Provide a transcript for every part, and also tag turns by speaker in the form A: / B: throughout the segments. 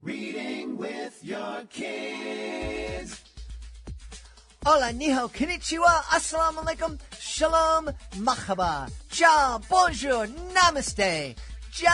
A: Reading with your kids.
B: Hola, niho, konnichiwa, assalamu alaikum, shalom, mahaba, ja, bonjour, namaste, jambo,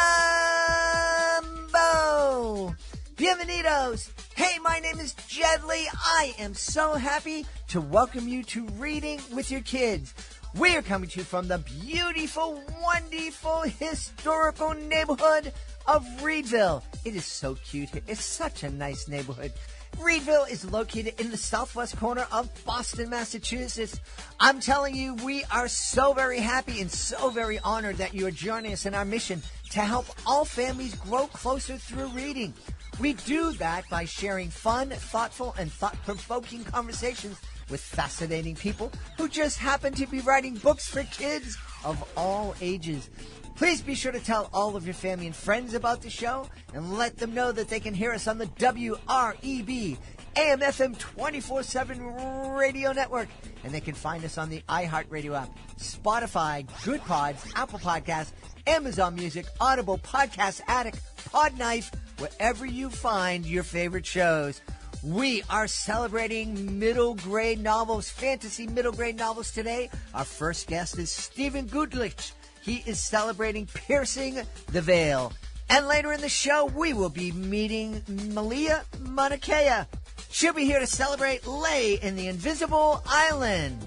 B: bienvenidos. Hey, my name is Jedley. I am so happy to welcome you to Reading with Your Kids. We are coming to you from the beautiful, wonderful, historical neighborhood of Reedville. It is so cute. It's such a nice neighborhood. Reedville is located in the southwest corner of Boston, Massachusetts. I'm telling you, we are so very happy and so very honored that you are joining us in our mission to help all families grow closer through reading. We do that by sharing fun, thoughtful, and thought-provoking conversations with fascinating people who just happen to be writing books for kids of all ages. Please be sure to tell all of your family and friends about the show and let them know that they can hear us on the WREB AM/FM 24/7 radio network. And they can find us on the iHeartRadio app, Spotify, Good Pods, Apple Podcasts, Amazon Music, Audible, Podcast Addict, Podknife, wherever you find your favorite shows. We are celebrating middle grade novels, fantasy middle grade novels today. Our first guest is A Guglich. He is celebrating Piercing the Veil. And later in the show, we will be meeting Malia Manakea. She'll be here to celebrate Lay in the Invisible Island.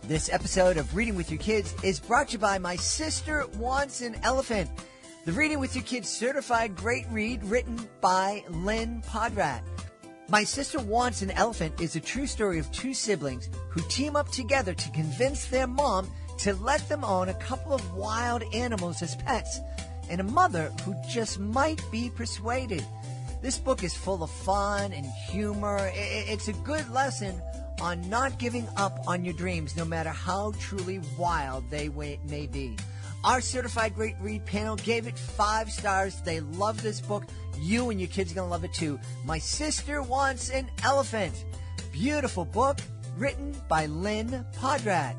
B: This episode of Reading with Your Kids is brought to you by My Sister Wants an Elephant, the Reading with Your Kids certified great read written by Lynn Podrat. My Sister Wants an Elephant is a true story of two siblings who team up together to convince their mom to let them own a couple of wild animals as pets, and a mother who just might be persuaded. This book is full of fun and humor. It's a good lesson on not giving up on your dreams, no matter how truly wild they may be. Our certified great read panel gave it 5 stars. They love this book. You and your kids are going to love it too. My Sister Wants an Elephant. Beautiful book written by Lynn Podrat.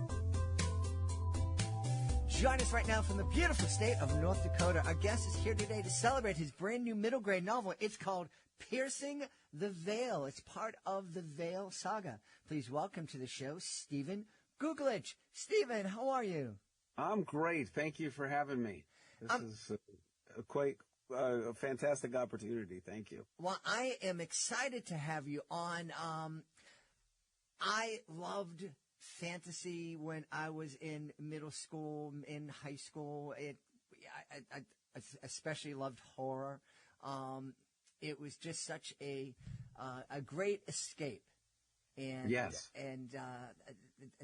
B: Join us right now from the beautiful state of North Dakota. Our guest is here today to celebrate his brand new middle grade novel. It's called Piercing the Veil. It's part of the Veil saga. Please welcome to the show, A Guglich. Stephen, how are you?
C: I'm great. Thank you for having me. This is quite a fantastic opportunity. Thank you.
B: Well, I am excited to have you on. I loved fantasy when I was in middle school, in high school. I especially loved horror. It was just such a great escape, and
C: yes,
B: and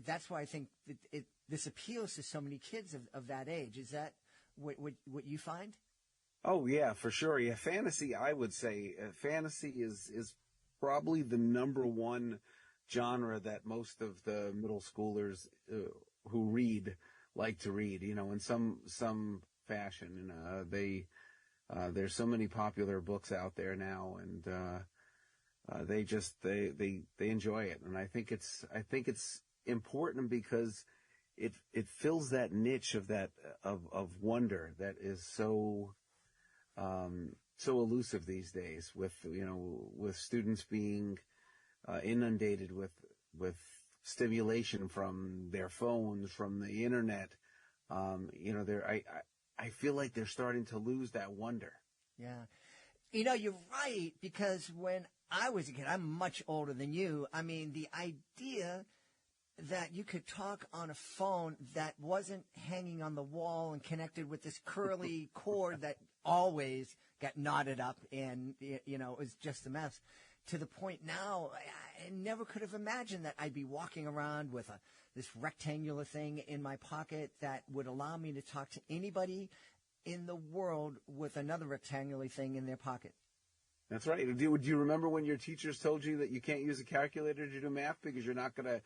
B: that's why I think that this appeals to so many kids of that age. Is that what you find?
C: Oh yeah, for sure. Yeah, fantasy. I would say fantasy is probably the number one genre that most of the middle schoolers who read like to read, in some fashion. And there's so many popular books out there now, and they enjoy it. And I think it's important because it fills that niche of wonder that is so elusive these days, with students being inundated with stimulation from their phones, from the internet. I feel like they're starting to lose that wonder.
B: Yeah. You're right, because when I was a kid, I'm much older than you. I mean, the idea that you could talk on a phone that wasn't hanging on the wall and connected with this curly cord that always got knotted up and, it was just a mess. To the point now, I never could have imagined that I'd be walking around with this rectangular thing in my pocket that would allow me to talk to anybody in the world with another rectangular thing in their pocket.
C: That's right. Do you remember when your teachers told you that you can't use a calculator to do math because you're not going to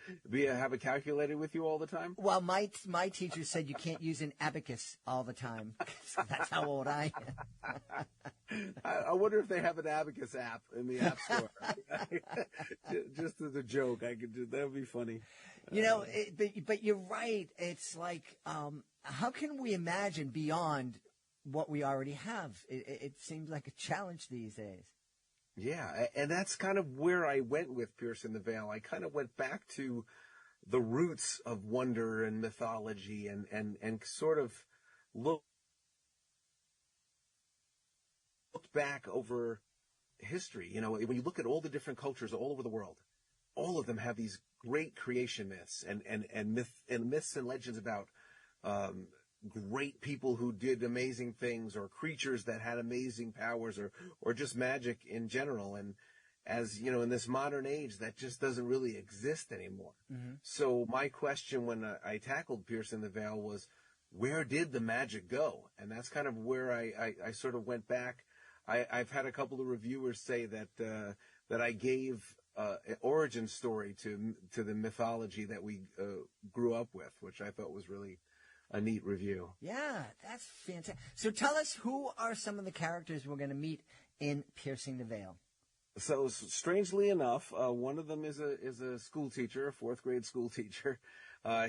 C: have a calculator with you all the time?
B: Well, my teacher said you can't use an abacus all the time. That's how old I am.
C: I wonder if they have an abacus app in the app store. Just as a joke, that would be funny.
B: But you're right. It's like, how can we imagine beyond what we already have? It seems like a challenge these days.
C: Yeah, and that's kind of where I went with Piercing the Veil. I kind of went back to the roots of wonder and mythology and sort of looked back over history. You know, when you look at all the different cultures all over the world, all of them have these great creation myths and myths and legends about um, great people who did amazing things, or creatures that had amazing powers, or just magic in general. And as you know, in this modern age, that just doesn't really exist anymore.
B: Mm-hmm.
C: So my question when I tackled Piercing the Veil was, where did the magic go? And that's kind of where I sort of went back. I've had a couple of reviewers say that I gave an origin story to the mythology that we grew up with, which I thought was really a neat review.
B: Yeah, that's fantastic. So tell us, who are some of the characters we're going to meet in Piercing the Veil?
C: So strangely enough, one of them is a school teacher, a fourth grade school teacher.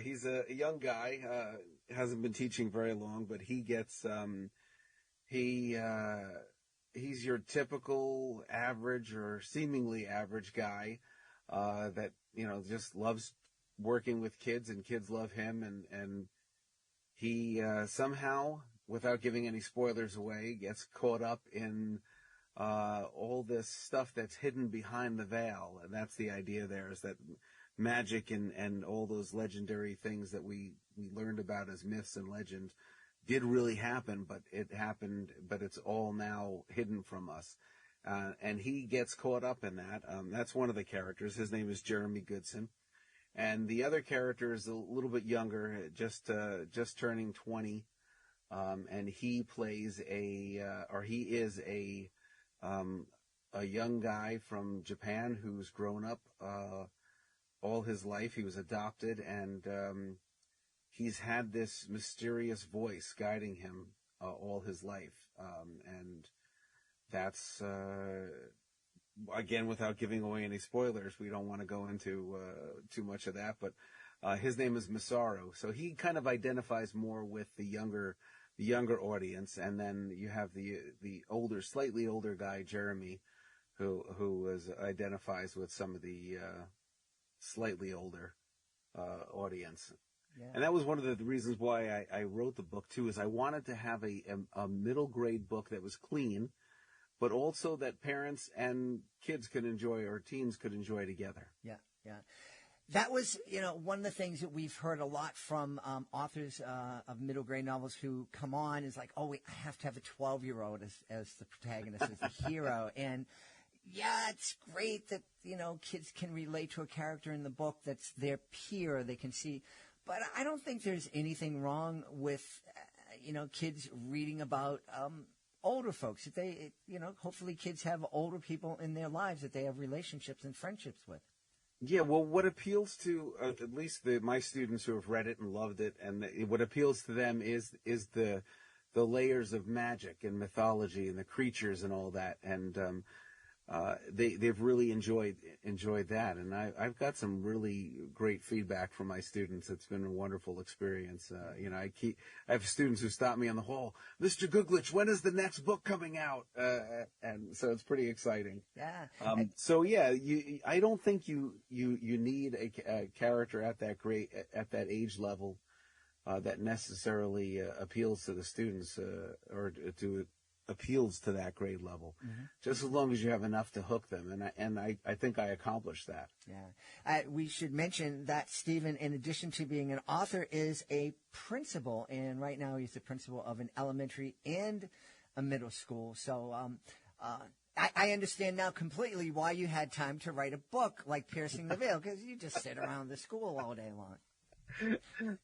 C: He's a young guy, hasn't been teaching very long, but he gets he's your typical average or seemingly average guy that just loves working with kids, and kids love him, and he somehow, without giving any spoilers away, gets caught up in all this stuff that's hidden behind the veil. And that's the idea there, is that magic and all those legendary things that we learned about as myths and legends did really happen, but it's all now hidden from us. And he gets caught up in that. That's one of the characters. His name is Jeremy Goodson. And the other character is a little bit younger, just turning 20. And he plays he is a young guy from Japan who's grown up all his life. He was adopted, and he's had this mysterious voice guiding him all his life. And that's again, without giving away any spoilers, we don't want to go into too much of that. But his name is Masaru, so he kind of identifies more with the younger audience. And then you have the older, slightly older guy, Jeremy, who identifies with some of the slightly older audience.
B: Yeah.
C: And that was one of the reasons why I wrote the book too, is I wanted to have a middle grade book that was clean, but also that parents and kids could enjoy, or teens could enjoy together.
B: Yeah, yeah. That was, one of the things that we've heard a lot from authors of middle grade novels who come on is like, I have to have a 12-year-old as the protagonist, as the hero. And yeah, it's great that, kids can relate to a character in the book that's their peer, they can see. But I don't think there's anything wrong with, kids reading about older folks. That they, hopefully kids have older people in their lives that they have relationships and friendships with.
C: Yeah, well, what appeals to at least my students who have read it and loved it, and what appeals to them is the layers of magic and mythology and the creatures and all that, and they've really enjoyed that. And I've got some really great feedback from my students. It's been a wonderful experience. I have students who stop me in the hall, Mr. Guglich, when is the next book coming out? And so it's pretty exciting.
B: Yeah.
C: So yeah, I don't think you need a character at that age level that necessarily appeals to the students or appeals to that grade level, just as long as you have enough to hook them. And I think I accomplished that.
B: Yeah. We should mention that Stephen, in addition to being an author, is a principal, and right now he's the principal of an elementary and a middle school. So I understand now completely why you had time to write a book like Piercing the Veil, because you just sit around the school all day long.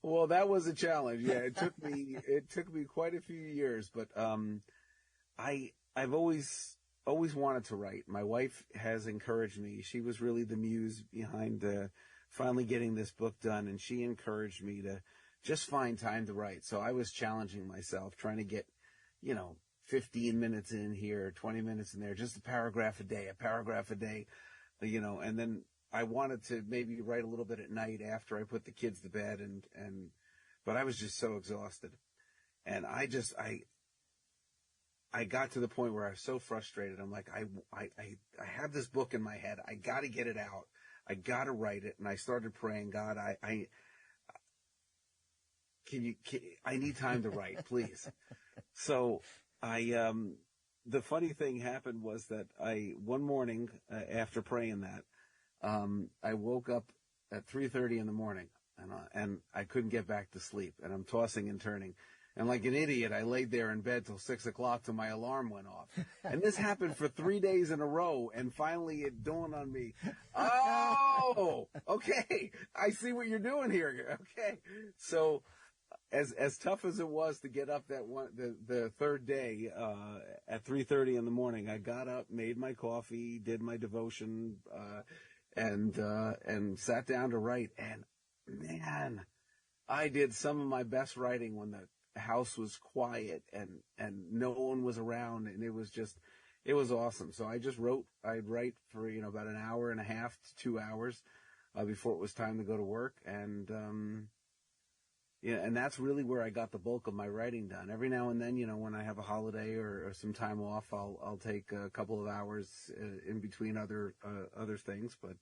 C: Well, that was a challenge. Yeah, it took me quite a few years, but I've always wanted to write. My wife has encouraged me. She was really the muse behind finally getting this book done, and she encouraged me to just find time to write. So I was challenging myself, trying to get, 15 minutes in here, 20 minutes in there, just a paragraph a day, and then I wanted to maybe write a little bit at night after I put the kids to bed, but I was just so exhausted. And I I got to the point where I was so frustrated. I'm like, I have this book in my head. I got to get it out. I got to write it. And I started praying, God, I need time to write, please. So the funny thing happened was that one morning after praying that, I woke up at 3:30 in the morning and I couldn't get back to sleep, and I'm tossing and turning. And like an idiot, I laid there in bed till 6 o'clock till my alarm went off. And this happened for 3 days in a row. And finally it dawned on me, oh, okay. I see what you're doing here. Okay. So as tough as it was to get up the third day, at 3:30 in the morning, I got up, made my coffee, did my devotion, and sat down to write. And man, I did some of my best writing when the house was quiet and no one was around, and it was awesome. So I'd write for, about an hour and a half to 2 hours, before it was time to go to work. And, and that's really where I got the bulk of my writing done. Every now and then, when I have a holiday or some time off, I'll take a couple of hours in between other things. But,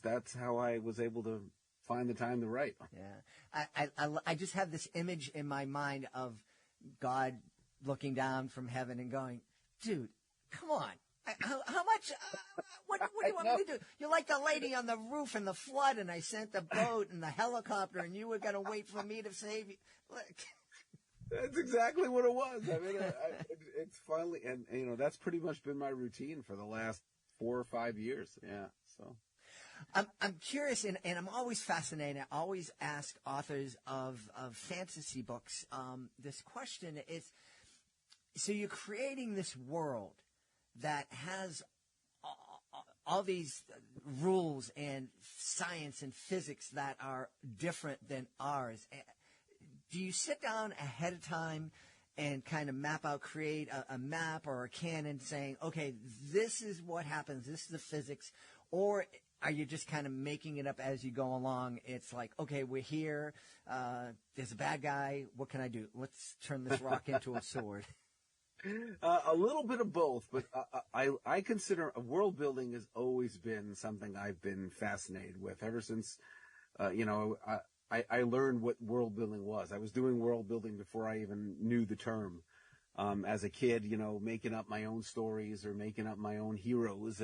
C: that's how I was able to find the time to write.
B: Yeah. I just have this image in my mind of God looking down from heaven and going, dude, come on. How much, what do you want me to do? You're like the lady on the roof in the flood, and I sent the boat and the helicopter, and you were going to wait for me to save you. Look.
C: That's exactly what it was. I mean, it's finally, and that's pretty much been my routine for the last 4 or 5 years. Yeah. So.
B: I'm curious, and I'm always fascinated. I always ask authors of fantasy books this question. So you're creating this world that has all these rules and science and physics that are different than ours. Do you sit down ahead of time and kind of create a map or a canon saying, okay, this is what happens, this is the physics, or are you just kind of making it up as you go along? It's like, okay, we're here, there's a bad guy, what can I do? Let's turn this rock into a sword.
C: A little bit of both, but I consider world building has always been something I've been fascinated with ever since, I learned what world building was. I was doing world building before I even knew the term. As a kid, making up my own stories or making up my own heroes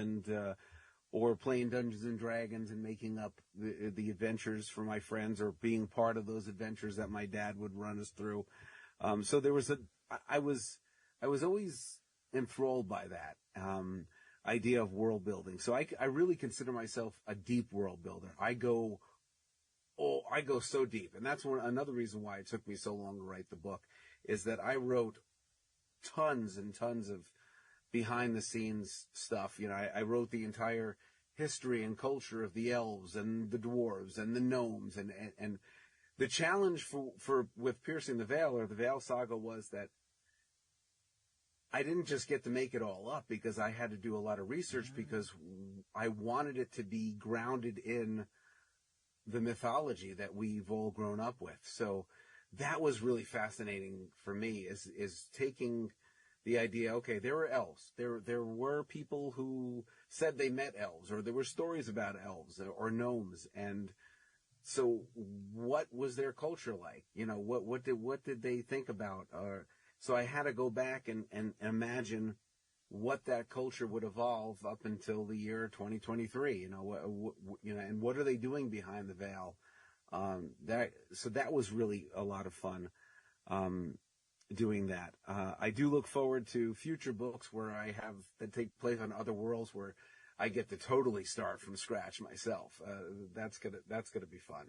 C: or playing Dungeons and Dragons and making up the adventures for my friends or being part of those adventures that my dad would run us through. So there was I was always enthralled by that idea of world building. So I really consider myself a deep world builder. I go so deep. And that's another reason why it took me so long to write the book, is that I wrote tons and tons of behind the scenes stuff. I wrote the entire history and culture of the elves and the dwarves and the gnomes. And the challenge with Piercing the Veil, or the Veil Saga, was that I didn't just get to make it all up, because I had to do a lot of research, because I wanted it to be grounded in the mythology that we've all grown up with. So that was really fascinating for me, is taking the idea, okay, there were elves. There were people who said they met elves, or there were stories about elves or gnomes. And so what was their culture like? What did they think about? So I had to go back and imagine what that culture would evolve up until the year 2023. And what are they doing behind the veil? So that was really a lot of fun doing that. I do look forward to future books that take place on other worlds, where I get to totally start from scratch myself. That's gonna be fun.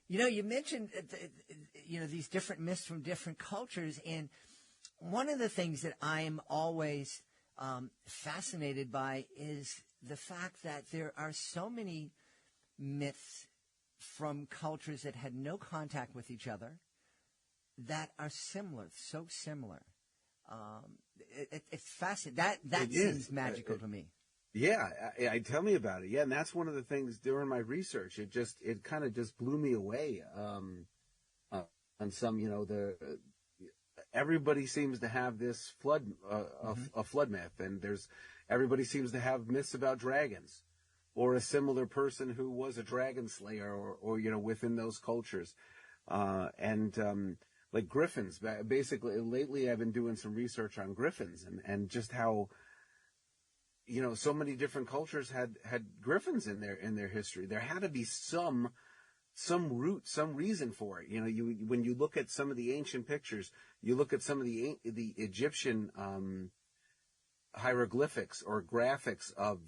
B: You mentioned, these different myths from different cultures, and one of the things that I'm always fascinated by is the fact that there are so many myths from cultures that had no contact with each other that are similar, so similar. It's fascinating. That seems magical to me.
C: Yeah, tell me about it. Yeah, and that's one of the things during my research. It kind of just blew me away on some, everybody seems to have this a flood myth, and everybody seems to have myths about dragons, or a similar person who was a dragon slayer, or within those cultures, like griffins. Basically, lately I've been doing some research on griffins, and just how so many different cultures had griffins in their history. There had to be some root, some reason for it. When you look at some of the ancient pictures, you look at some of the Egyptian hieroglyphics or graphics of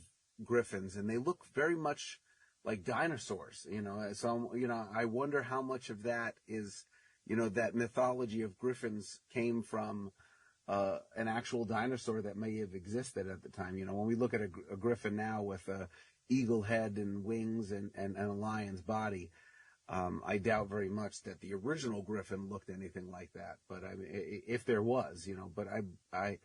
C: griffins, and they look very much like dinosaurs. So I wonder how much of that is that mythology of griffins came from an actual dinosaur that may have existed at the time. When we look at a griffin now with a eagle head and wings and a lion's body, I doubt very much that the original griffin looked anything like that. But I mean, if there was, but I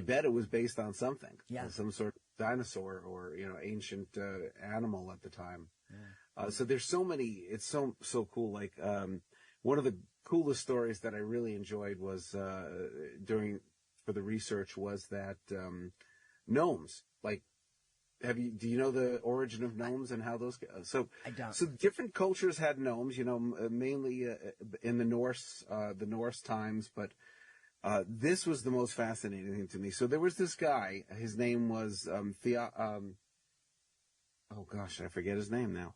C: bet it was based on something, some sort of dinosaur or ancient animal at the time. Yeah. So there's so many. It's so cool. Like one of the coolest stories that I really enjoyed was for the research was that gnomes. Like, do you know the origin of gnomes and how those? So
B: I don't.
C: So different cultures had gnomes. Mainly in the Norse times, but this was the most fascinating thing to me. So there was this guy. His name was oh gosh, I forget his name now.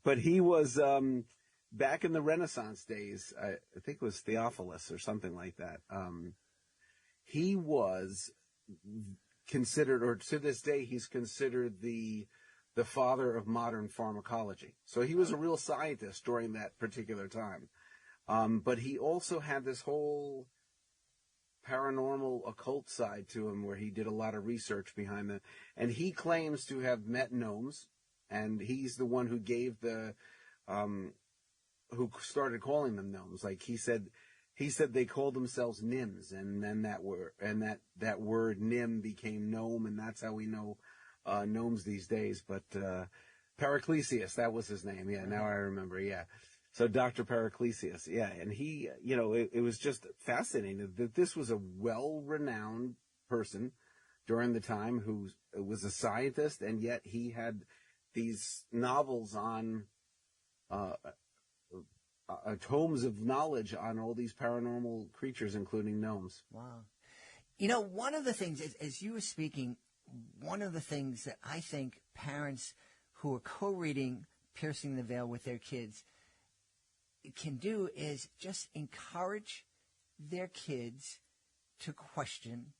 C: But he was back in the Renaissance days. I think it was Theophilus or something like that. He was considered, or to this day, he's considered the father of modern pharmacology. So he was a real scientist during that particular time. But he also had this whole paranormal occult side to him where he did a lot of research behind them. And he claims to have met gnomes, and he's the one who gave who started calling them gnomes. Like he said they called themselves nyms, and then that word nym became gnome, and that's how we know gnomes these days. But Paracelsus, that was his name. Yeah, now I remember. Yeah. So Dr. Paracelsus, yeah, and he, it was just fascinating that this was a well-renowned person during the time who was a scientist, and yet he had these novels on tomes of knowledge on all these paranormal creatures, including gnomes.
B: Wow. One of the things, as you were speaking, one of the things that I think parents who are co-reading Piercing the Veil with their kids can do is just encourage their kids to question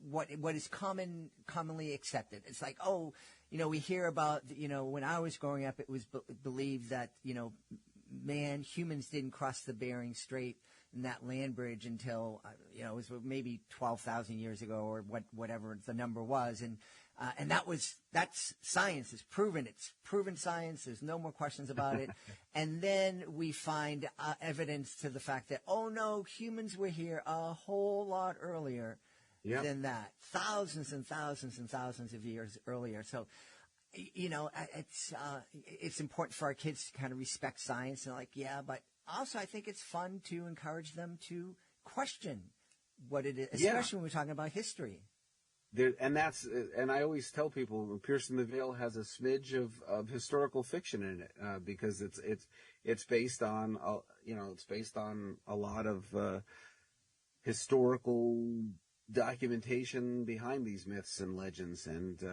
B: what is commonly accepted. It's like, we hear about, when I was growing up, it was believed that, humans didn't cross the Bering Strait and that land bridge until, it was maybe 12,000 years ago or whatever the number was. And that's science. It's proven science. There's no more questions about it. And then we find evidence to the fact that, humans were here a whole lot earlier than that. Thousands and thousands and thousands of years earlier. So, it's important for our kids to kind of respect science and but also I think it's fun to encourage them to question what it is, especially when we're talking about history.
C: And I always tell people, Piercing the Veil has a smidge of historical fiction in it, because it's based on a lot of historical documentation behind these myths and legends, and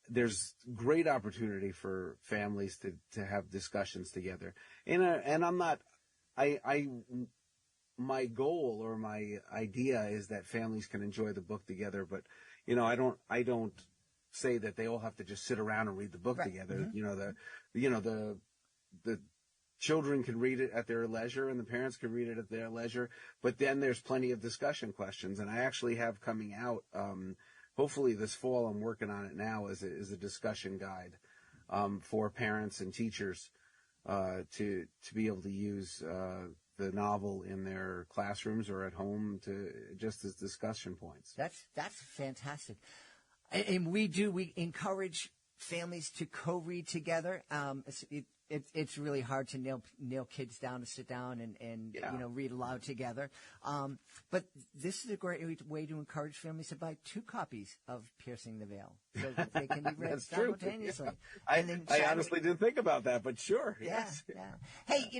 C: there's great opportunity for families to have discussions together. And I'm not, my goal or my idea is that families can enjoy the book together, but I don't say that they all have to just sit around and read the book together. Mm-hmm. The children can read it at their leisure and the parents can read it at their leisure, but then there's plenty of discussion questions. And I actually have coming out, hopefully this fall, I'm working on it now, is a discussion guide for parents and teachers to be able to use the novel in their classrooms or at home just as discussion points.
B: That's fantastic. And we encourage families to co-read together. it's really hard to nail kids down to sit down and read aloud together. But this is a great way to encourage families to buy 2 copies of Piercing the Veil so that they can be read simultaneously.
C: Yeah. I honestly didn't think about that, but sure.
B: Yeah,
C: Yes.
B: yeah. Hey,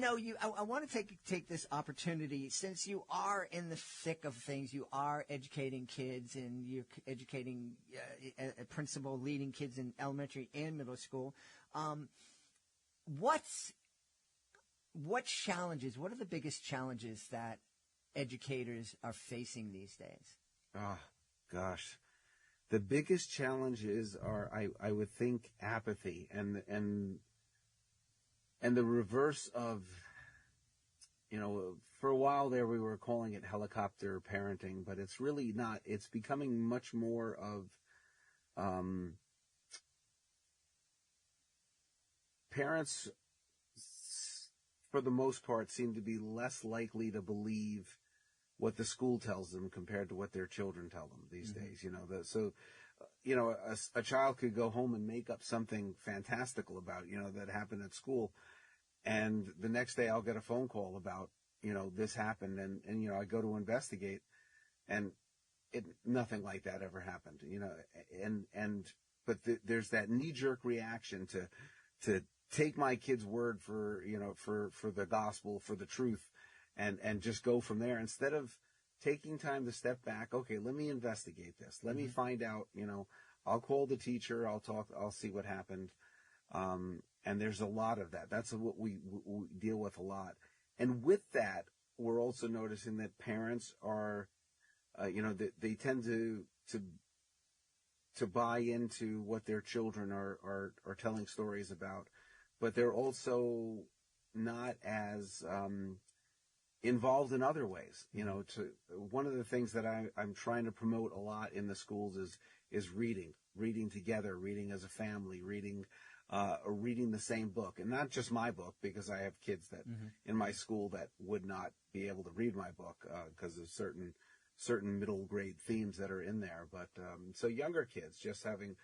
B: I want to take this opportunity, since you are in the thick of things, you are educating kids and you're educating a principal leading kids in elementary and middle school. What are the biggest challenges that educators are facing these days?
C: Oh, gosh. The biggest challenges are, I would think, apathy and the reverse of, for a while there we were calling it helicopter parenting, but it's really not. It's becoming much more of, parents, for the most part, seem to be less likely to believe what the school tells them compared to what their children tell them these days. A child could go home and make up something fantastical about, that happened at school. And the next day I'll get a phone call about, this happened. And I go to investigate, and nothing like that ever happened, but there's that knee jerk reaction to take my kid's word for the gospel, for the truth, and just go from there, instead of taking time to step back. Okay, let me investigate this. Let me find out, I'll call the teacher. I'll see what happened. And there's a lot of that. That's what we deal with a lot. And with that, we're also noticing that parents are, they tend to buy into what their children are telling stories about, but they're also not as involved in other ways. One of the things that I'm trying to promote a lot in the schools is reading together, reading as a family, reading the same book, and not just my book, because I have kids that in my school that would not be able to read my book because of certain middle grade themes that are in there. But so younger kids just having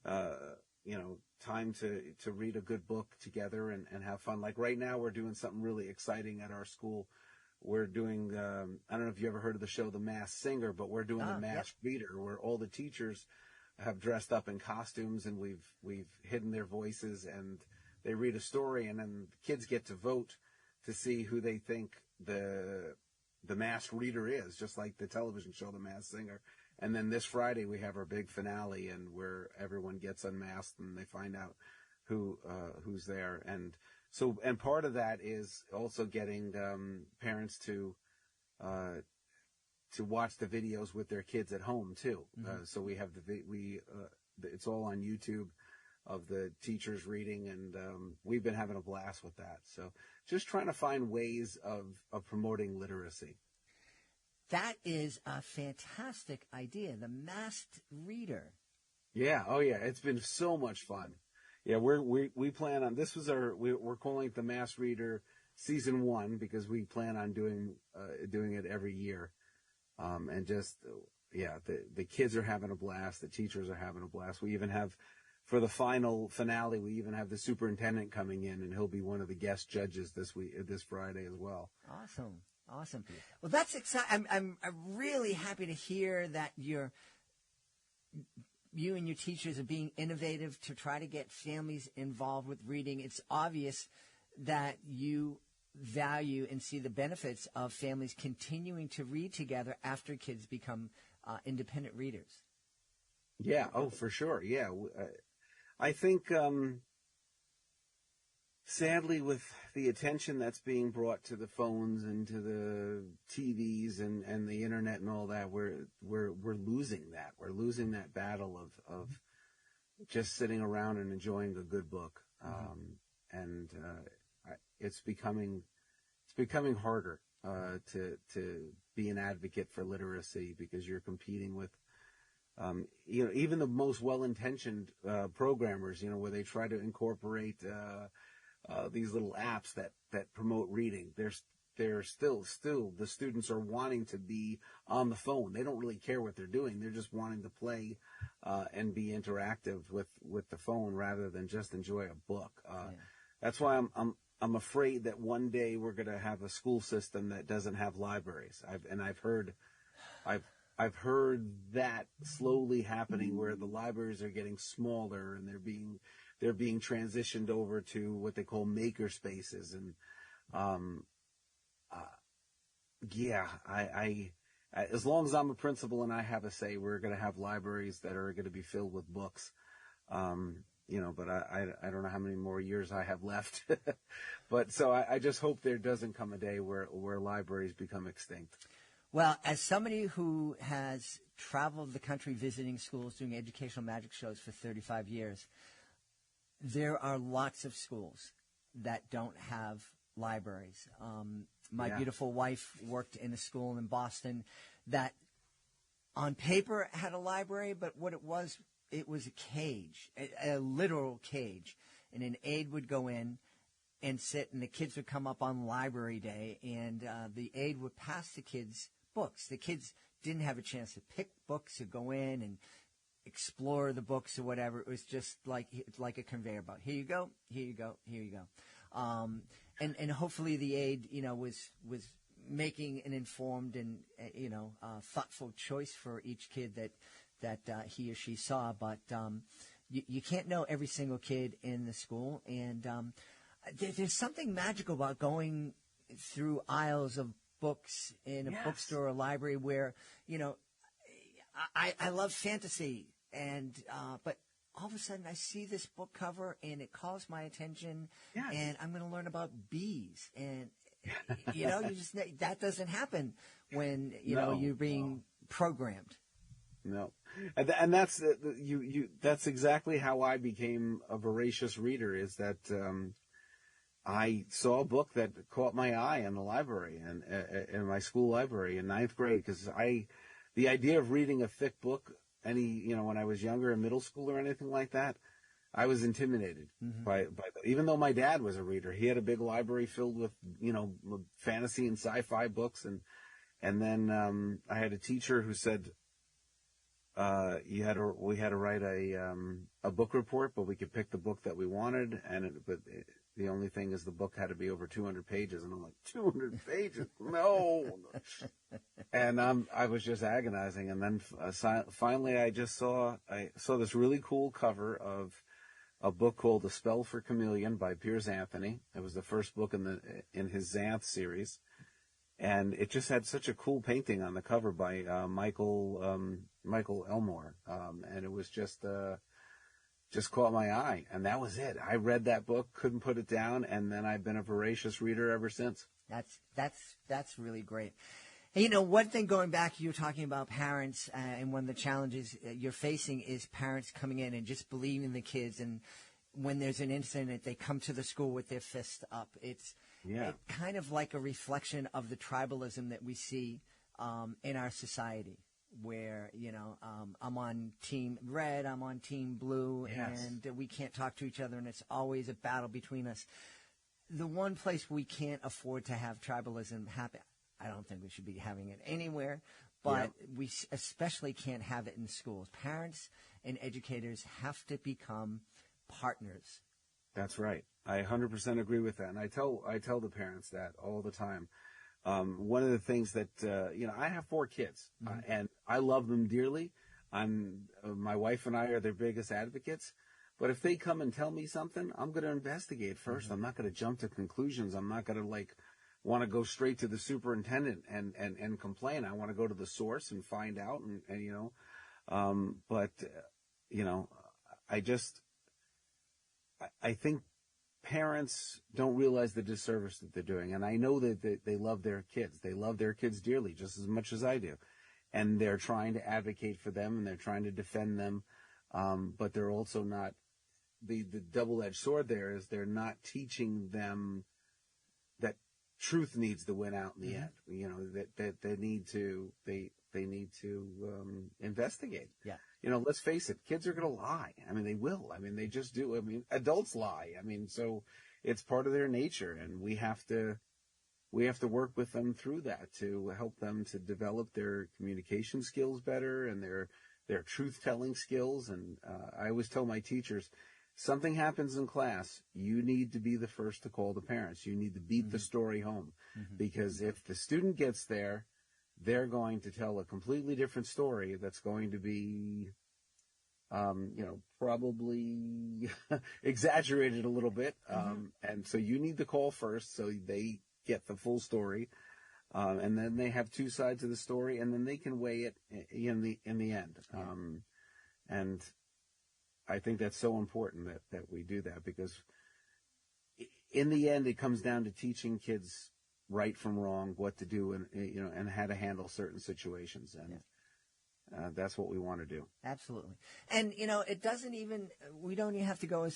C: time to read a good book together and have fun. Like right now, we're doing something really exciting at our school. We're doing, I don't know if you ever heard of the show The Masked Singer, but we're doing the Masked Reader, where all the teachers have dressed up in costumes, and we've hidden their voices, and they read a story, and then the kids get to vote to see who they think the Masked Reader is, just like the television show The Masked Singer. And then this Friday we have our big finale, and where everyone gets unmasked and they find out who's there. And part of that is also getting parents to watch the videos with their kids at home too. So we have it's all on YouTube of the teachers reading, and we've been having a blast with that. So just trying to find ways of promoting literacy.
B: That is a fantastic idea, the Masked Reader.
C: Yeah. Oh yeah. It's been so much fun. Yeah. We plan on, we're calling it the Masked Reader Season 1, because we plan on doing it every year. And just, the kids are having a blast. The teachers are having a blast. We even have, for the final finale, we even have the superintendent coming in, and he'll be one of the guest judges this Friday as well.
B: Awesome. Well, that's exciting. I'm really happy to hear that you and your teachers are being innovative to try to get families involved with reading. It's obvious that you value and see the benefits of families continuing to read together after kids become independent readers.
C: Yeah. Oh, for sure. Yeah. I think, sadly, with the attention that's being brought to the phones and to the TVs and the internet and all that, we're losing that. We're losing that battle of just sitting around and enjoying a good book. It's becoming harder to be an advocate for literacy, because you're competing with even the most well-intentioned programmers, where they try to incorporate these little apps that promote reading. They're still the students are wanting to be on the phone. They don't really care what they're doing. They're just wanting to play and be interactive with the phone rather than just enjoy a book. That's why I'm afraid that one day we're going to have a school system that doesn't have libraries. I've heard that slowly happening, where the libraries are getting smaller and they're being transitioned over to what they call maker spaces. And as long as I'm a principal and I have a say, we're going to have libraries that are going to be filled with books. But I don't know how many more years I have left. But so I just hope there doesn't come a day where libraries become extinct.
B: Well, as somebody who has traveled the country visiting schools, doing educational magic shows for 35 years, there are lots of schools that don't have libraries. My beautiful wife worked in a school in Boston that on paper had a library, but what it was a cage, a literal cage. And an aide would go in and sit, and the kids would come up on library day, and the aide would pass the kids books. The kids didn't have a chance to pick books or go in and explore the books or whatever. It was just like a conveyor belt. Here you go, here you go, here you go. And hopefully the aide, was making an informed and thoughtful choice for each kid that he or she saw. But you can't know every single kid in the school, and there's something magical about going through aisles of books in a bookstore or library where, I love fantasy, and but all of a sudden I see this book cover and it calls my attention, and I'm going to learn about bees, and that doesn't happen when you're being programmed.
C: No, and that's that's exactly how I became a voracious reader. Is that I saw a book that caught my eye in the library and in my school library in ninth grade, because the idea of reading a thick book when I was younger in middle school or anything like that, I was intimidated by even though my dad was a reader. He had a big library filled with fantasy and sci-fi books, and then I had a teacher who said we had to write a book report, but we could pick the book that we wanted, but the only thing is the book had to be over 200 pages, and I'm like, 200 pages? No. And I was just agonizing, and then finally I saw this really cool cover of a book called A Spell for Chameleon by Piers Anthony. It was the first book in his Xanth series, and it just had such a cool painting on the cover by Michael Elmore, and it was just caught my eye, and that was it. I read that book, couldn't put it down, and then I've been a voracious reader ever since.
B: That's really great. And, one thing going back, you were talking about parents, and one of the challenges you're facing is parents coming in and just believing the kids, and when there's an incident, they come to the school with their fist up. It's kind of like a reflection of the tribalism that we see in our society, where, I'm on team red, I'm on team blue, and we can't talk to each other, and it's always a battle between us. The one place we can't afford to have tribalism happen, I don't think we should be having it anywhere, but we especially can't have it in schools. Parents and educators have to become partners.
C: That's right. I 100% agree with that, and I tell the parents that all the time. One of the things that, I have 4 kids, and I love them dearly. My wife and I are their biggest advocates, but if they come and tell me something, I'm going to investigate first. I'm not going to jump to conclusions. I'm not going to want to go straight to the superintendent and complain. I want to go to the source and find out, I think parents don't realize the disservice that they're doing. And I know that they love their kids. They love their kids dearly, just as much as I do. And they're trying to advocate for them, and they're trying to defend them. But they're also not, the double-edged sword there is they're not teaching them that truth needs to win out in the end. That they need to investigate.
B: Yeah.
C: Let's face it, kids are going to lie. I mean, they will. I mean, they just do. I mean, adults lie. I mean, so it's part of their nature, and we have to work with them through that to help them to develop their communication skills better and their truth-telling skills. And I always tell my teachers, something happens in class, you need to be the first to call the parents. You need to beat the story home, because if the student gets there, they're going to tell a completely different story that's going to be, probably exaggerated a little bit. And so you need to call first so they get the full story. And then they have two sides of the story, and then they can weigh it in the end. And I think that's so important that we do that, because in the end, it comes down to teaching kids right from wrong, what to do, and how to handle certain situations. And that's what we want to do.
B: Absolutely. And, it doesn't even, we don't even have to go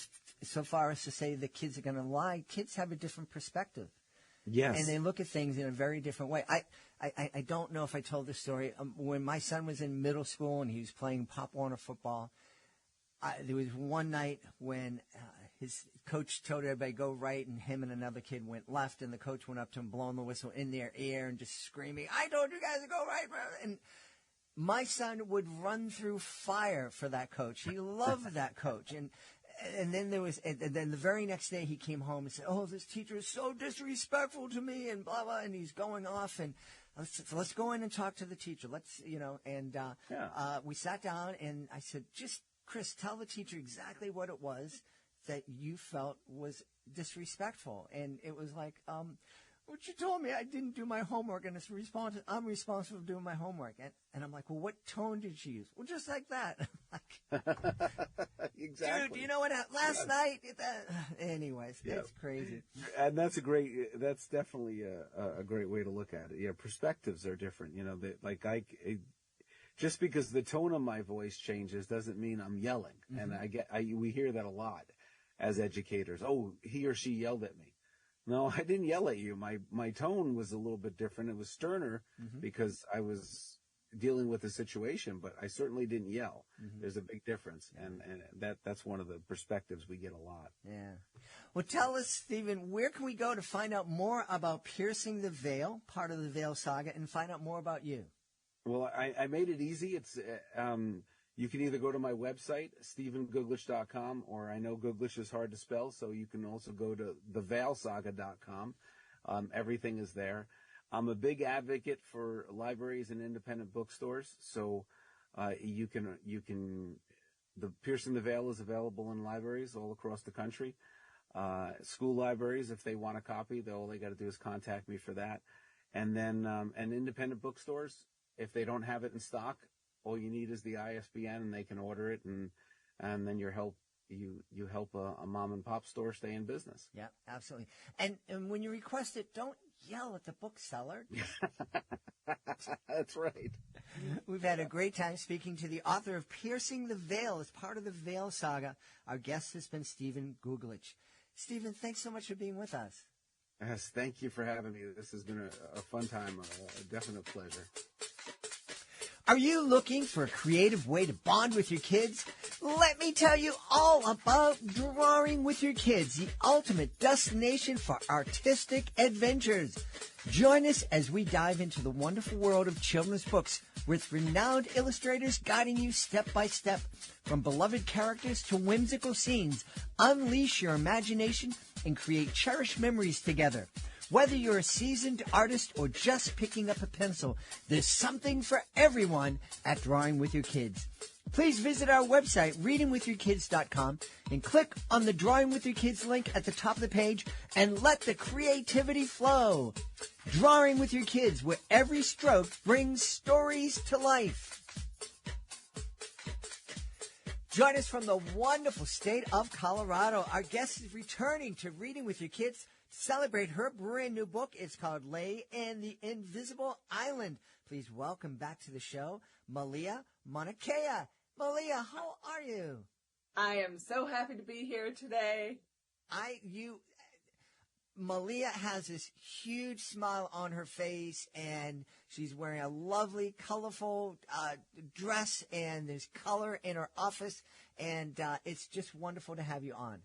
B: so far as to say the kids are going to lie. Kids have a different perspective.
C: Yes.
B: And they look at things in a very different way. I don't know if I told this story. When my son was in middle school and he was playing Pop Warner football, there was one night when his coach told everybody go right, and him and another kid went left, and the coach went up to him, blowing the whistle in their ear and just screaming, "I told you guys to go right." And my son would run through fire for that coach. He loved that coach. And then then the very next day he came home and said, "Oh, this teacher is so disrespectful to me," and blah, blah, and he's going off, and let's go in and talk to the teacher. We sat down, and I said, Chris, tell the teacher exactly what it was that you felt was disrespectful. And it was like, what you told me, I didn't do my homework, and I'm responsible for doing my homework. And I'm like, well, what tone did she use? Well, just like that.
C: Exactly.
B: Dude, you know what? Last night, anyways, It's crazy.
C: And that's definitely a great way to look at it. Yeah, perspectives are different. Just because the tone of my voice changes doesn't mean I'm yelling. And we hear that a lot as educators. Oh, he or she yelled at me. No, I didn't yell at you. My tone was a little bit different. It was sterner because I was dealing with the situation, but I certainly didn't yell. There's a big difference. And that's one of the perspectives we get a lot. Yeah.
B: Well, tell us, Stephen, where can we go to find out more about Piercing the Veil, part of the Veil Saga, and find out more about you?
C: Well, I made it easy. It's you can either go to my website, StephenGooglich.com, or I know Guglich is hard to spell, so you can also go to theveilsaga.com. Everything is there. I'm a big advocate for libraries and independent bookstores, so the Piercing the Veil is available in libraries all across the country. School libraries, if they want a copy, all they got to do is contact me for that. And then and independent bookstores, if they don't have it in stock, all you need is the ISBN, and they can order it, and then you help a mom and pop store stay in business.
B: Yeah, absolutely. And when you request it, don't yell at the bookseller.
C: That's right.
B: We've had a great time speaking to the author of Piercing the Veil as part of the Veil Saga. Our guest has been Stephen Guglich. Stephen, thanks so much for being with us.
C: Yes, thank you for having me. This has been a fun time, a definite pleasure.
B: Are you looking for a creative way to bond with your kids? Let me tell you all about Drawing with Your Kids, the ultimate destination for artistic adventures. Join us as we dive into the wonderful world of children's books with renowned illustrators guiding you step by step. From beloved characters to whimsical scenes, unleash your imagination and create cherished memories together. Whether you're a seasoned artist or just picking up a pencil, there's something for everyone at Drawing with Your Kids. Please visit our website, readingwithyourkids.com, and click on the Drawing with Your Kids link at the top of the page and let the creativity flow. Drawing with Your Kids, where every stroke brings stories to life. Join us from the wonderful state of Colorado. Our guest is returning to Reading with Your Kids to celebrate her brand new book. It's called Lay in the Invisible Island. Please welcome back to the show, Malia Monakea. Malia, how are you?
D: I am so happy to be here today.
B: Malia has this huge smile on her face, and she's wearing a lovely, colorful dress, and there's color in her office, and it's just wonderful to have you on.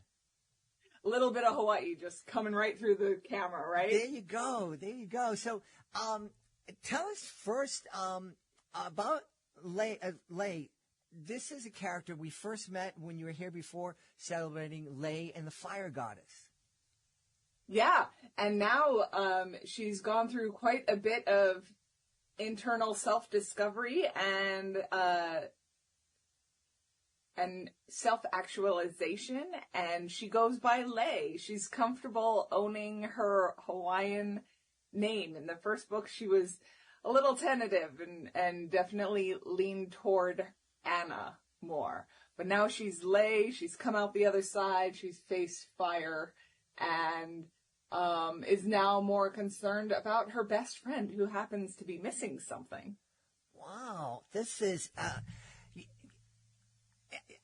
D: A little bit of Hawaii just coming right through the camera, right?
B: There you go. There you go. So tell us first about Lay. this is a character we first met when you were here before celebrating Lei and the Fire Goddess.
D: Yeah, and now she's gone through quite a bit of internal self-discovery and self-actualization, and she goes by Lei. She's comfortable owning her Hawaiian name. In the first book, she was a little tentative and definitely leaned toward Anna more. But now she's Lei, she's come out the other side, she's faced fire, and is now more concerned about her best friend who happens to be missing something.
B: Wow, this is...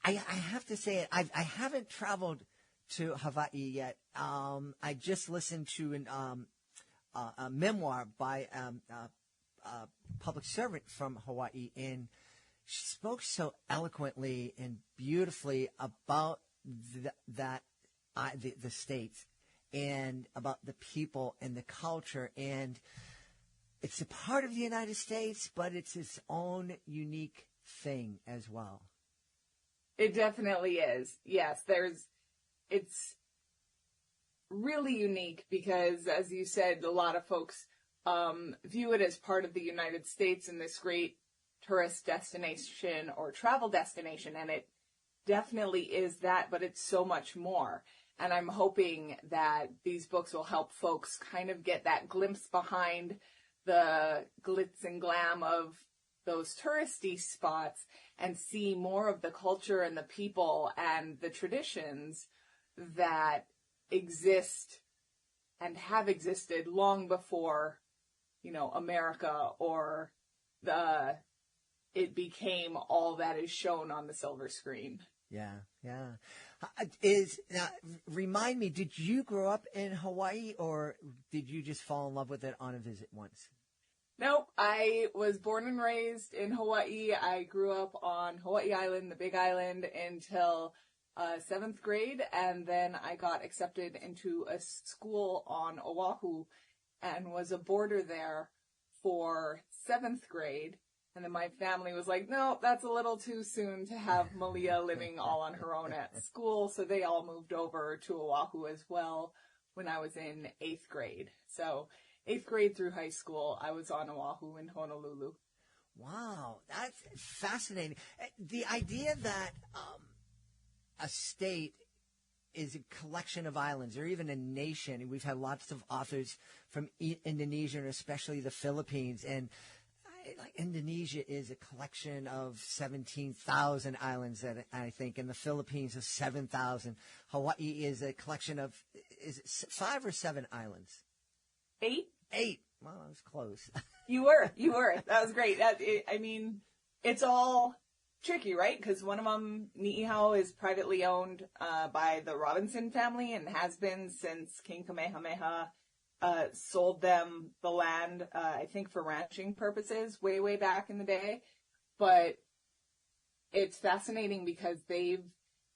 B: I have to say, I haven't traveled to Hawaii yet. I just listened to a memoir by a public servant from Hawaii, and she spoke so eloquently and beautifully about the states and about the people and the culture, and it's a part of the United States, but it's its own unique thing as well.
D: It definitely is. Yes, it's really unique because, as you said, a lot of folks view it as part of the United States and this great tourist destination or travel destination, and it definitely is that, but it's so much more. And I'm hoping that these books will help folks kind of get that glimpse behind the glitz and glam of those touristy spots and see more of the culture and the people and the traditions that exist and have existed long before, America or it became all that is shown on the silver screen.
B: Yeah. Remind me, did you grow up in Hawaii or did you just fall in love with it on a visit once?
D: Nope, I was born and raised in Hawaii. I grew up on Hawaii Island, the Big Island, until 7th grade, and then I got accepted into a school on Oahu and was a boarder there for 7th grade. And then my family was like, no, that's a little too soon to have Malia living all on her own at school, so they all moved over to Oahu as well when I was in 8th grade. So 8th grade through high school, I was on Oahu in Honolulu.
B: Wow, that's fascinating. The idea that a state is a collection of islands or even a nation, and we've had lots of authors from Indonesia and especially the Philippines, and Indonesia is a collection of 17,000 islands, that I think, and the Philippines is 7,000. Hawaii is a collection of, is it 5 or 7 islands?
D: 8.
B: Well, I was close.
D: You were. That was great. It's all tricky, right? Because one of them, Ni'ihau, is privately owned by the Robinson family and has been since King Kamehameha sold them the land, I think for ranching purposes, way back in the day. But it's fascinating because they've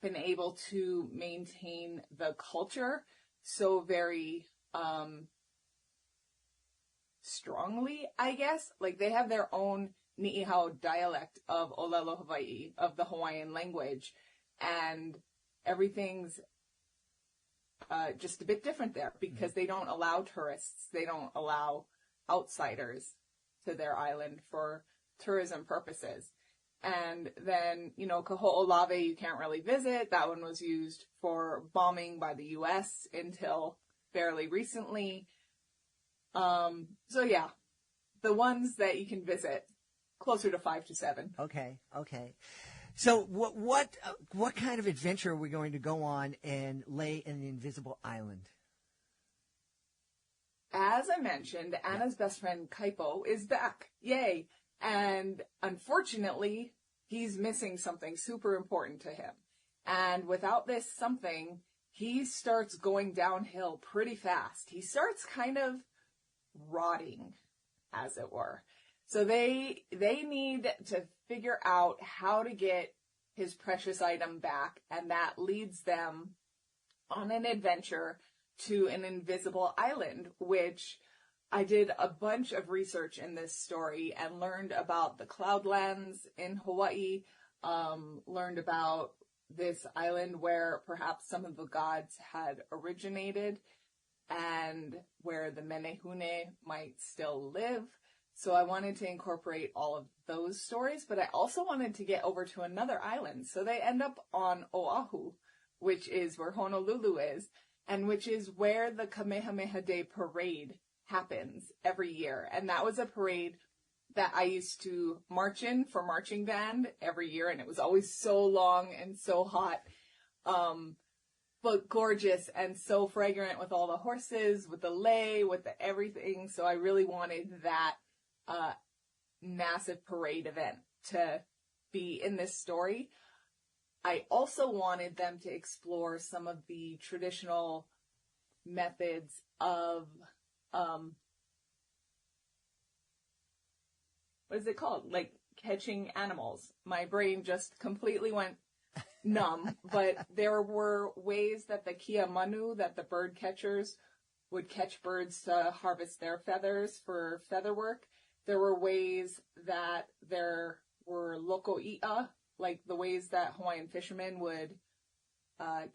D: been able to maintain the culture so very strongly, I guess. Like, they have their own Ni'ihau dialect of Olelo Hawaii, of the Hawaiian language, and everything's just a bit different there because they don't allow tourists, they don't allow outsiders to their island for tourism purposes. And then, Kaho'olawe you can't really visit. That one was used for bombing by the U.S. until fairly recently. So yeah, the ones that you can visit, closer to 5 to 7.
B: Okay. So what kind of adventure are we going to go on and lay in the Invisible Island?
D: As I mentioned, Anna's best friend Kaipo is back. Yay. And unfortunately, he's missing something super important to him. And without this something, he starts going downhill pretty fast. He starts kind of rotting, as it were. So they need to figure out how to get his precious item back, and that leads them on an adventure to an invisible island, which I did a bunch of research in this story and learned about the Cloudlands in Hawaii, learned about this island where perhaps some of the gods had originated and where the Menehune might still live. So I wanted to incorporate all of those stories, but I also wanted to get over to another island. So they end up on Oahu, which is where Honolulu is, and which is where the Kamehameha Day parade happens every year. And that was a parade that I used to march in for marching band every year, and it was always so long and so hot, but gorgeous and so fragrant with all the horses, with the lei, with the everything. So I really wanted that massive parade event to be in this story. I also wanted them to explore some of the traditional methods of, what is it called? Like catching animals. My brain just completely went numb, but there were ways that the kia manu, that the bird catchers would catch birds to harvest their feathers for feather work. There were ways that there were loko'i'a, like the ways that Hawaiian fishermen would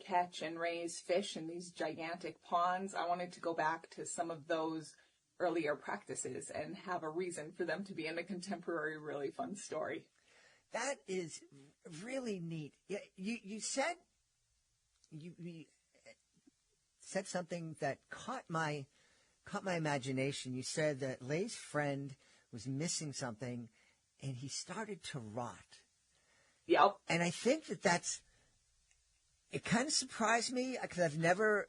D: catch and raise fish in these gigantic ponds. I wanted to go back to some of those earlier practices and have a reason for them to be in a contemporary, really fun story.
B: That is really neat. Yeah, you said you said something that caught my imagination. You said that Lei's friend was missing something, and he started to rot.
D: Yep.
B: And I think it kind of surprised me because I've never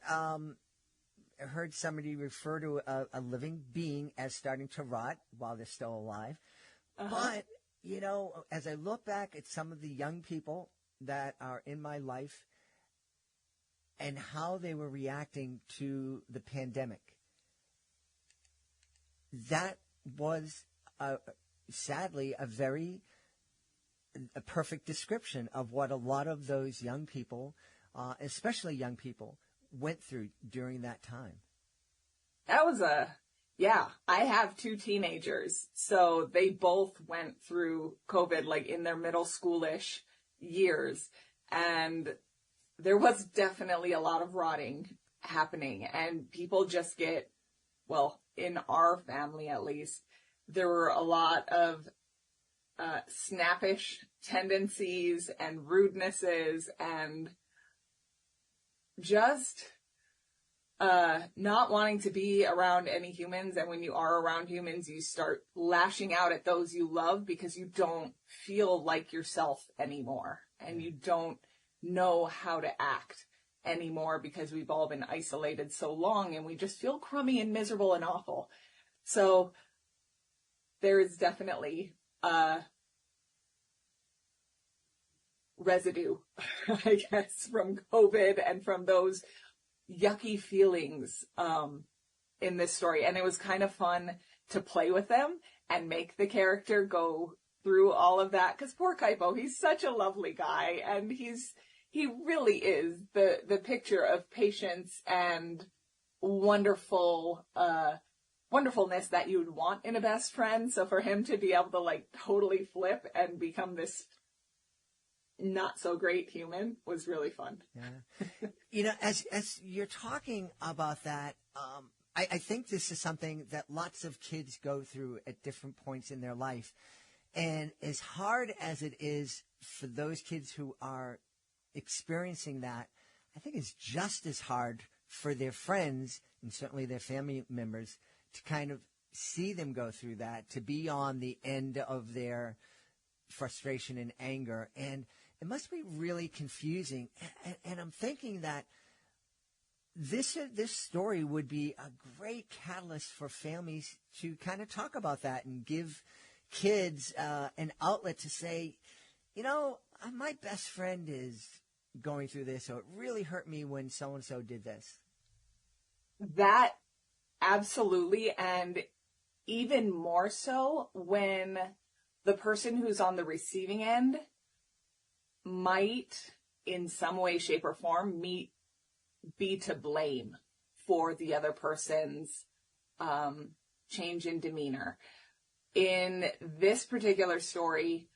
B: heard somebody refer to a living being as starting to rot while they're still alive. But, as I look back at some of the young people that are in my life and how they were reacting to the pandemic, that was sadly a perfect description of what a lot of those young people, especially young people, went through during that time.
D: That was I have two teenagers, so they both went through COVID, like in their middle schoolish years, and there was definitely a lot of rotting happening, and people just get, well, in our family at least, there were a lot of snappish tendencies and rudenesses and just not wanting to be around any humans. And when you are around humans, you start lashing out at those you love because you don't feel like yourself anymore. And you don't know how to act anymore because we've all been isolated so long and we just feel crummy and miserable and awful. So there is definitely residue, I guess, from COVID and from those yucky feelings in this story. And it was kind of fun to play with them and make the character go through all of that. Because poor Kaipo, he's such a lovely guy, and he really is the picture of patience and wonderfulness that you would want in a best friend. So for him to be able to like totally flip and become this not so great human was really fun.
B: Yeah. As you're talking about that, I think this is something that lots of kids go through at different points in their life. And as hard as it is for those kids who are experiencing that, I think it's just as hard for their friends and certainly their family members to kind of see them go through that, to be on the end of their frustration and anger. And it must be really confusing. And I'm thinking that this story would be a great catalyst for families to kind of talk about that and give kids an outlet to say, my best friend is going through this, so it really hurt me when so-and-so did this.
D: That absolutely, and even more so when the person who's on the receiving end might, in some way, shape, or form, be to blame for the other person's change in demeanor. In this particular story,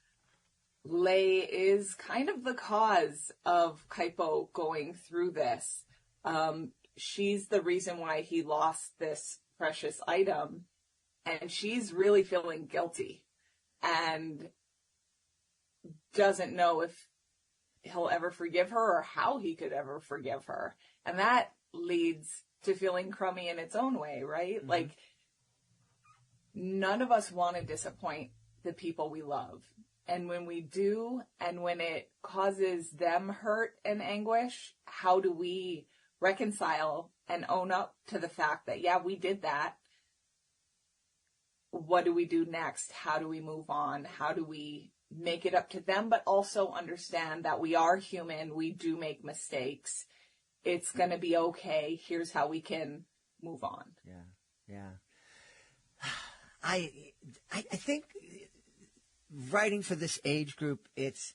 D: Lei is kind of the cause of Kaipo going through this. She's the reason why he lost this precious item, and she's really feeling guilty and doesn't know if he'll ever forgive her or how he could ever forgive her. And that leads to feeling crummy in its own way, right?
B: Mm-hmm.
D: Like, none of us want to disappoint the people we love. And when we do, and when it causes them hurt and anguish, how do we reconcile and own up to the fact that, yeah, we did that? What do we do next? How do we move on? How do we make it up to them, but also understand that we are human. We do make mistakes. It's going to be okay. Here's how we can move on.
B: Yeah. I think writing for this age group, it's,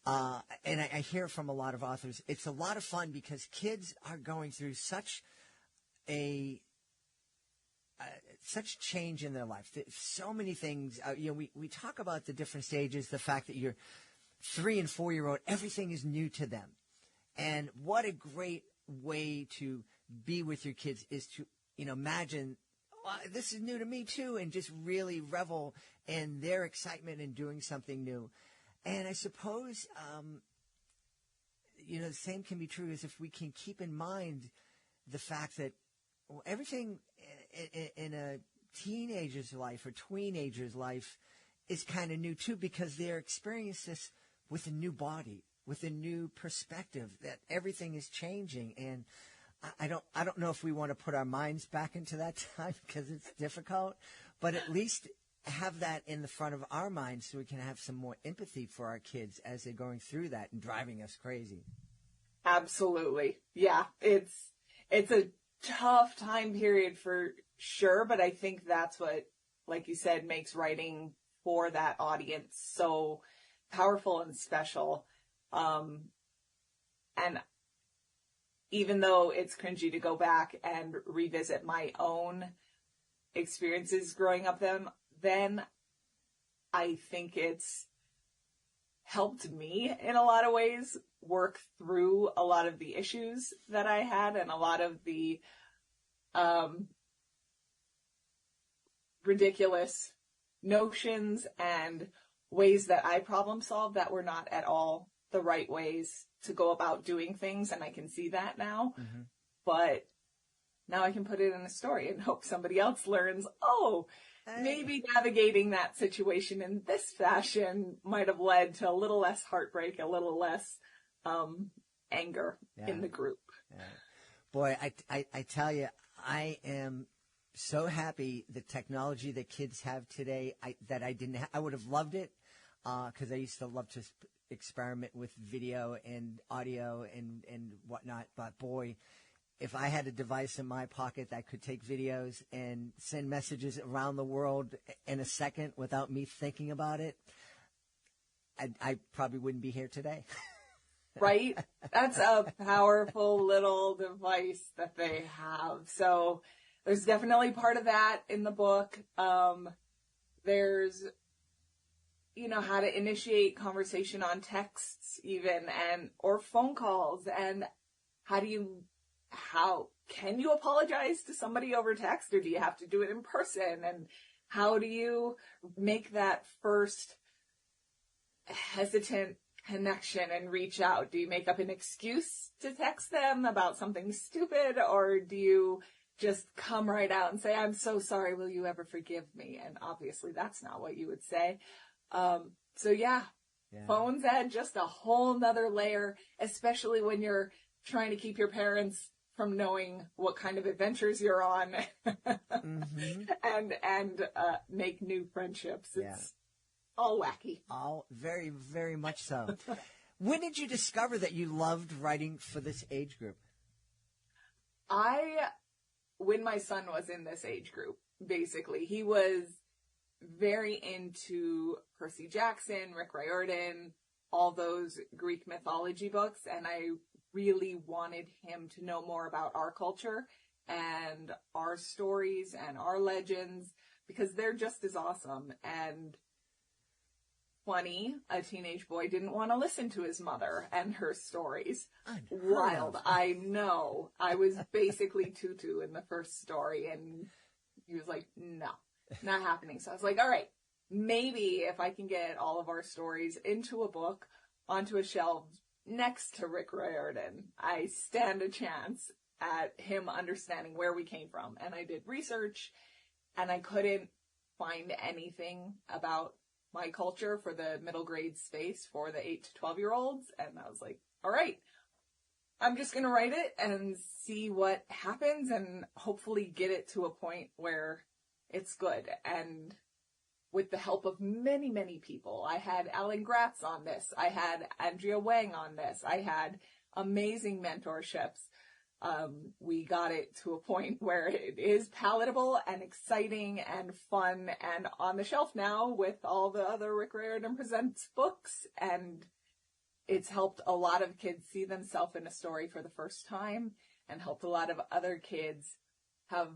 B: and I hear from a lot of authors, it's a lot of fun because kids are going through such change in their life. So many things, we talk about the different stages, the fact that you're 3 and 4-year-old, everything is new to them. And what a great way to be with your kids is to, imagine, this is new to me too, and just really revel in their excitement in doing something new. And I suppose, the same can be true as if we can keep in mind the fact that everything in a teenager's life or tweenager's life is kind of new too, because they're experiencing this with a new body, with a new perspective, that everything is changing. And I don't know if we want to put our minds back into that time because it's difficult, but at least have that in the front of our minds so we can have some more empathy for our kids as they're going through that and driving us crazy.
D: Absolutely. Yeah. It's a tough time period for sure, but I think that's what, like you said, makes writing for that audience so powerful and special. And even though it's cringy to go back and revisit my own experiences growing up then I think it's helped me in a lot of ways work through a lot of the issues that I had and a lot of the ridiculous notions and ways that I problem solved that were not at all the right ways to go about doing things. And I can see that now, but now I can put it in a story and hope somebody else learns, maybe navigating that situation in this fashion might have led to a little less heartbreak, a little less anger in the group.
B: Yeah. Boy, I tell you, I am so happy the technology that kids have today that I didn't I would have loved it because I used to love to experiment with video and audio and whatnot. But boy, if I had a device in my pocket that could take videos and send messages around the world in a second without me thinking about it, I probably wouldn't be here today.
D: Right? That's a powerful little device that they have. So there's definitely part of that in the book. There's, how to initiate conversation on texts even or phone calls, and how can you apologize to somebody over text, or do you have to do it in person? And how do you make that first hesitant connection and reach out? Do you make up an excuse to text them about something stupid, or do you just come right out and say, I'm so sorry, will you ever forgive me? And obviously that's not what you would say. Phones add just a whole nother layer, especially when you're trying to keep your parents from knowing what kind of adventures you're on and make new friendships. It's all wacky.
B: All very, very much so. When did you discover that you loved writing for this age group?
D: When my son was in this age group, basically, he was very into Percy Jackson, Rick Riordan, all those Greek mythology books, and I really wanted him to know more about our culture and our stories and our legends, because they're just as awesome. And funny, a teenage boy didn't want to listen to his mother and her stories.
B: Unheard
D: Wild.
B: of.
D: I know. I was basically Tutu in the first story, and he was like, no, not happening. So I was like, all right, maybe if I can get all of our stories into a book, onto a shelf next to Rick Riordan, I stand a chance at him understanding where we came from. And I did research, and I couldn't find anything about my culture for the middle grade space for the 8 to 12-year-olds. And I was like, all right, I'm just going to write it and see what happens and hopefully get it to a point where it's good. And with the help of many, many people, I had Alan Gratz on this. I had Andrea Wang on this. I had amazing mentorships. We got it to a point where it is palatable and exciting and fun and on the shelf now with all the other Rick Riordan Presents books. And it's helped a lot of kids see themselves in a story for the first time, and helped a lot of other kids have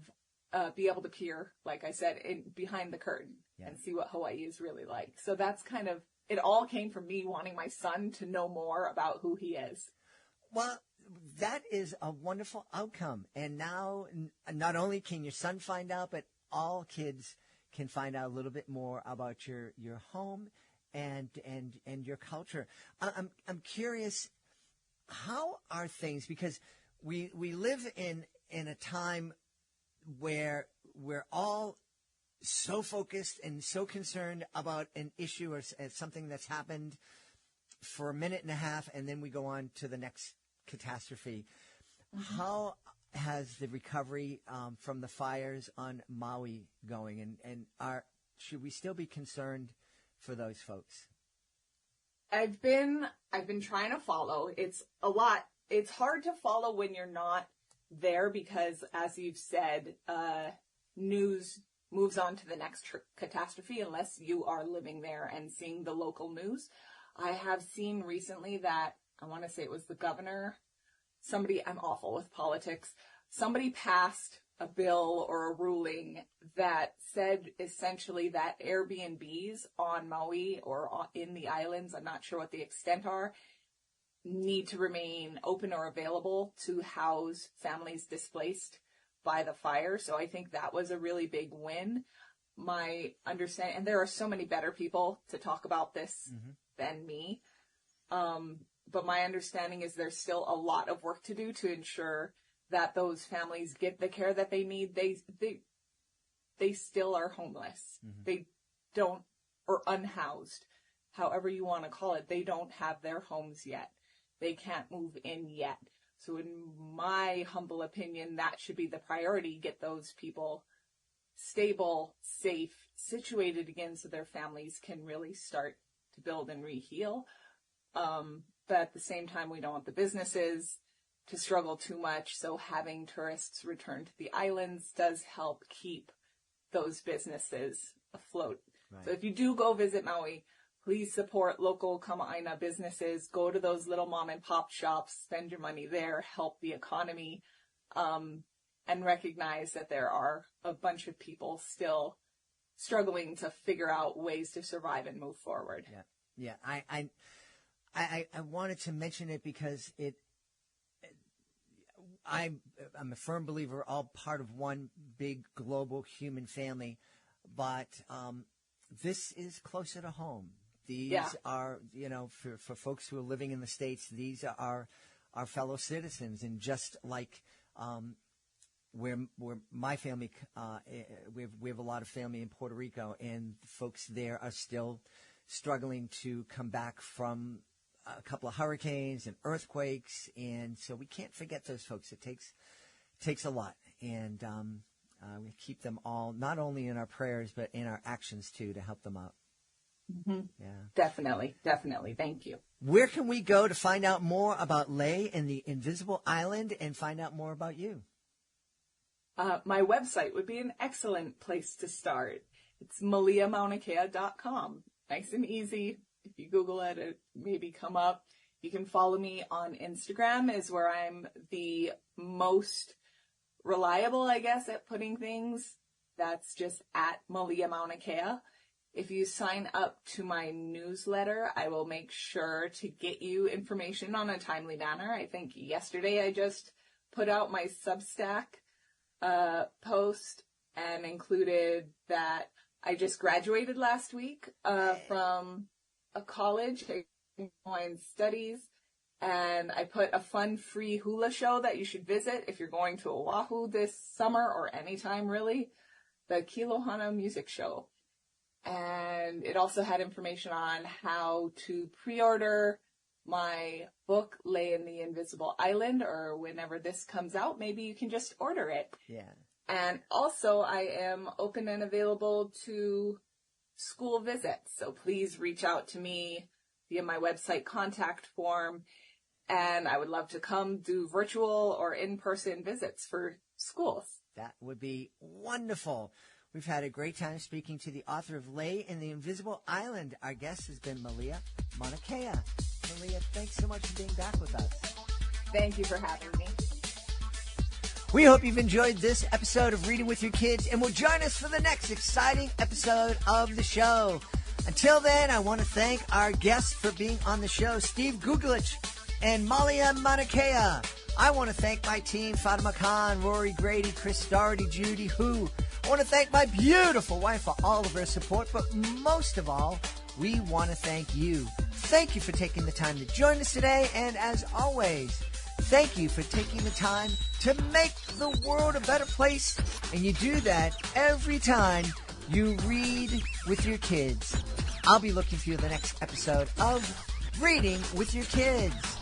D: be able to peer, like I said, behind the curtain and see what Hawaii is really like. So that's kind of, it all came from me wanting my son to know more about who he is.
B: Well, that is a wonderful outcome. And now not only can your son find out, but all kids can find out a little bit more about your home and your culture. I'm curious, how are things, because we live in a time where we're all so focused and so concerned about an issue or something that's happened for a minute and a half, and then we go on to the next catastrophe. Mm-hmm. How has the recovery from the fires on Maui going, and should we still be concerned for those folks?
D: I've been trying to follow. It's a lot. It's hard to follow when you're not there because, as you've said, news moves on to the next catastrophe unless you are living there and seeing the local news. I have seen recently that, I want to say it was the governor, I'm awful with politics, somebody passed a bill or a ruling that said essentially that Airbnbs on Maui or in the islands, I'm not sure what the extent are, need to remain open or available to house families displaced by the fire. So I think that was a really big win. My understanding, and there are so many better people to talk about this than me, but my understanding is there's still a lot of work to do to ensure that those families get the care that they need. They still are homeless. They don't, or unhoused, however you want to call it. They don't have their homes yet. They can't move in yet. So in my humble opinion, that should be the priority. Get those people stable, safe, situated again so their families can really start to build and re-heal. But at the same time, we don't want the businesses to struggle too much. So having tourists return to the islands does help keep those businesses afloat. Right. So if you do go visit Maui, please support local Kama'aina businesses. Go to those little mom and pop shops, spend your money there, help the economy, and recognize that there are a bunch of people still struggling to figure out ways to survive and move forward.
B: Yeah. I wanted to mention it because I'm a firm believer, all part of one big global human family, but this is closer to home. These are, for folks who are living in the States, these are our fellow citizens. And just like where my family, we have a lot of family in Puerto Rico, and folks there are still struggling to come back from a couple of hurricanes and earthquakes. And so we can't forget those folks. It takes a lot. And we keep them all, not only in our prayers, but in our actions, too, to help them out.
D: Mm-hmm. Yeah, definitely. Thank you.
B: Where can we go to find out more about Lei and the Invisible Island and find out more about you?
D: My website would be an excellent place to start. It's maliamaunakea.com. Nice and easy. If you Google it, it maybe come up. You can follow me on Instagram, is where I'm the most reliable, I guess, at putting things. That's just at Malia Mauna Kea. if you sign up to my newsletter, I will make sure to get you information on a timely manner. I think yesterday I just put out my Substack post and included that I just graduated last week from a college in wine studies, and I put a fun free hula show that you should visit if you're going to Oahu this summer or anytime really, the Kilohana Music Show. And it also had information on how to pre-order my book, Lay in the Invisible Island, or whenever this comes out, maybe you can just order it.
B: Yeah.
D: And also, I am open and available to school visits. So please reach out to me via my website contact form. And I would love to come do virtual or in-person visits for schools.
B: That would be wonderful. We've had a great time speaking to the author of Lay in the Invisible Island. Our guest has been Malia Monakea. Malia, thanks so much for being back with us.
D: Thank you for having me.
B: We hope you've enjoyed this episode of Reading with Your Kids and will join us for the next exciting episode of the show. Until then, I want to thank our guests for being on the show, Steve Guglich and Malia Monakea. I want to thank my team, Fatima Khan, Rory Grady, Chris Doherty, Judy Hu. I want to thank my beautiful wife for all of her support, but most of all, we want to thank you. Thank you for taking the time to join us today, and as always, thank you for taking the time to make the world a better place, and you do that every time you read with your kids. I'll be looking for you in the next episode of Reading with Your Kids.